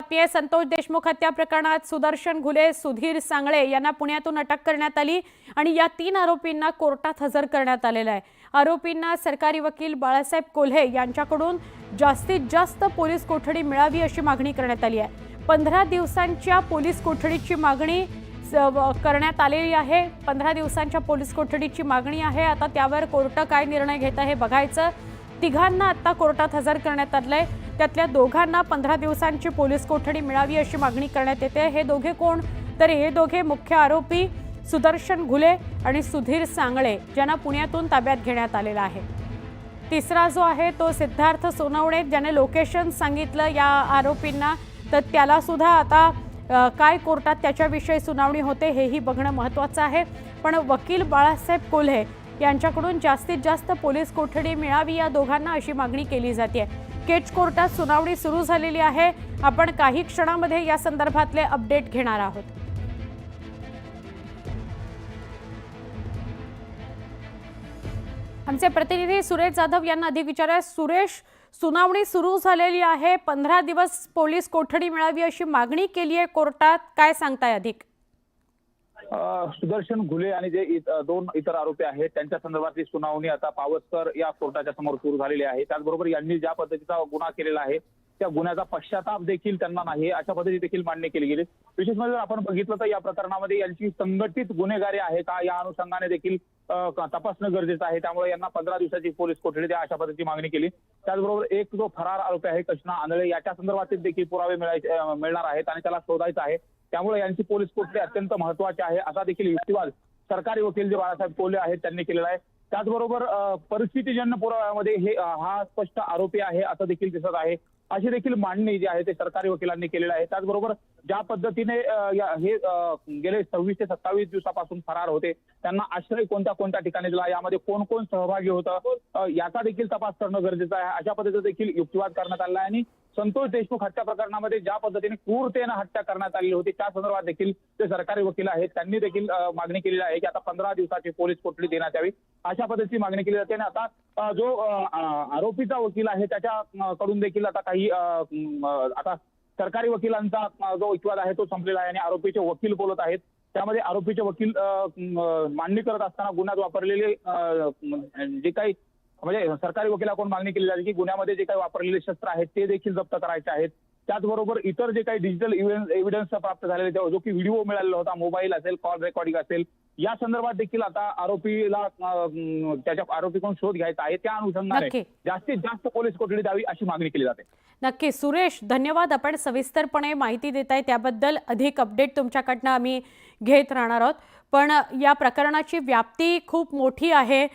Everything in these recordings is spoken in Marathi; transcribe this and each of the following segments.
बातमी आहे। संतोष देशमुख हत्या प्रकरणात सुदर्शन घुले, सुधीर सांगळे यांना पुण्यातून अटक करण्यात आली आणि या 3 आरोपींना कोर्टात हजर करण्यात आलेलं आहे। आरोपींना सरकारी वकील बाळासाहेब कोल्हे यांच्याकडून जास्तीत जास्त पोलीस कोठडी मिळावी अशी मागणी करण्यात आली आहे। 15 दिवसांच्या पोलीस कोठडीची मागणी करण्यात आलेली आहे। 15 दिवसांच्या पोलीस कोठडीची मागणी आहे। आता त्यावर कोर्ट काय निर्णय घेत आहे बघायचं। तिघांना आता कोर्टात हजर करण्यात आलंय। त्यातल्या दोघांना 15 दिवसांची पोलीस कोठडी मिळावी अशी मागणी करण्यात येते। हे दोघे कोण? तर हे दोघे मुख्य आरोपी सुदर्शन घुले आणि सुधीर सांगळे ज्यांना पुण्यातून ताब्यात घेण्यात आलेला आहे। तिसरा जो आहे तो सिद्धार्थ सोनवणे ज्याने लोकेशन सांगितलं या आरोपींना, तर त्याला सुद्धा आता काय कोर्टात त्याच्याविषयी सुनावणी होते हेही बघणं महत्त्वाचं आहे। पण वकील बाळासाहेब कोल्हे यांच्याकडून जास्तीत जास्त पोलीस कोठडी मिळावी या दोघांना अशी मागणी केली जाते। केच कोर्टात सुनावणी सुरू झालेली आहे। आपण काही क्षणांमध्ये या संदर्भातले अपडेट घेणार आहोत। आमचे प्रतिनिधी सुरेश जाधव यांना अधिक विचारूया। सुरेश, सुनावणी सुरू झालेली आहे, 15 दिवस पोलीस कोठडी मिळावी अशी मागणी केली आहे कोर्टात, काय सांगताय अधिक? सुदर्शन घुले आणि जे 2 इतर आरोपी आहेत त्यांच्या संदर्भातली सुनावणी आता पावसकर या कोर्टाच्या समोर सुरू झालेली आहे। त्याचबरोबर यांनी ज्या पद्धतीचा गुन्हा केलेला आहे त्या गुन्ह्याचा पश्चाताप देखील त्यांना नाही अशा पद्धती देखील मान्य केली गेली। विशेष म्हणजे आपण बघितलं तर या प्रकरणामध्ये यांची संघटित गुन्हेगारी आहे का या अनुषंगाने देखील तपासणं गरजेचं आहे। त्यामुळे यांना 15 दिवसाची पोलीस कोठडी द्या अशा पद्धतीची मागणी केली। त्याचबरोबर एक जो फरार आरोपी आहे कृष्णा आंधळे याच्या संदर्भात देखील पुरावे मिळणार आहेत आणि त्याला शोधायचं आहे। त्यामुळे यांची पोलीस कोठडी अत्यंत महत्त्वाची आहे असा देखील युक्तिवाद सरकारी वकील जे बाळासाहेब कोल्हे आहेत त्यांनी केलेला आहे। त्याचबरोबर परिस्थितीजन्य पुराव्यामध्ये हा स्पष्ट आरोपी आहे असं देखील दिसत आहे अशी देखील मांडणी जी आहे ते सरकारी वकिलांनी केलेलं आहे। त्याचबरोबर ज्या पद्धतीने हे गेले 26 ते 27 दिवसापासून फरार होते त्यांना आश्रय कोणत्या कोणत्या ठिकाणी दिला, यामध्ये कोण कोण सहभागी होतं याचा देखील तपास करणं गरजेचं आहे अशा पद्धतीचा देखील युक्तिवाद करण्यात आला आहे। आणि संतोष देशमुख हत्या प्रकरणामध्ये ज्या पद्धतीने क्रूरतेने हत्या करण्यात आली होती त्या संदर्भात देखील जे सरकारी वकील आहेत त्यांनी देखील मागणी केलेली आहे की आता 15 दिवसाची पोलीस कोठडी देण्यात यावी अशा पद्धतीची मागणी केली जाते। आणि आता जो आरोपीचा वकील आहे त्याच्याकडून देखील आता काही आता सरकारी वकिलांचा जो युक्तिवाद आहे तो संपलेला आहे आणि आरोपीचे वकील बोलत आहेत। त्यामध्ये आरोपीचे वकील मांडणी करत असताना गुन्ह्यात वापरलेले जे काही म्हणजे सरकारी वकिलाकडून मागणी केली जाते की गुन्ह्यामध्ये जे काही वापरलेले शस्त्र आहेत ते देखील जप्त करायचे आहेत। त्याचबरोबर इतर जे काही डिजिटल एव्हिडन्स प्राप्त झालेले जो की व्हिडिओ मिळालेला होता, मोबाईल असेल, कॉल रेकॉर्डिंग असेल, या संदर्भात देखील आता आरोपीला त्याच्या आरोपीकडून शोध घ्यायचा आहे। त्या अनुषंगाने जास्तीत जास्त पोलीस कोठडी द्यावी अशी मागणी केली जाते। नक्की सुरेश, धन्यवाद। आपण सविस्तरपणे माहिती देताय त्याबद्दल। अधिक अपडेट तुमच्याकडनं आम्ही घेत राहणार आहोत। पण या प्रकरणाची व्याप्ती खूप मोठी आहे।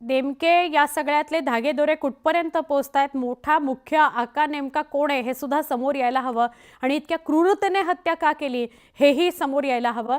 नेमके या सगळ्यातले धागेदोरे कुठपर्यंत पोहोचतायत, मोठा मुख्य आकार नेमका कोण आहे हे सुद्धा समोर यायला हवं आणि इतक्या क्रूरतेने हत्या का केली हेही समोर यायला हवं।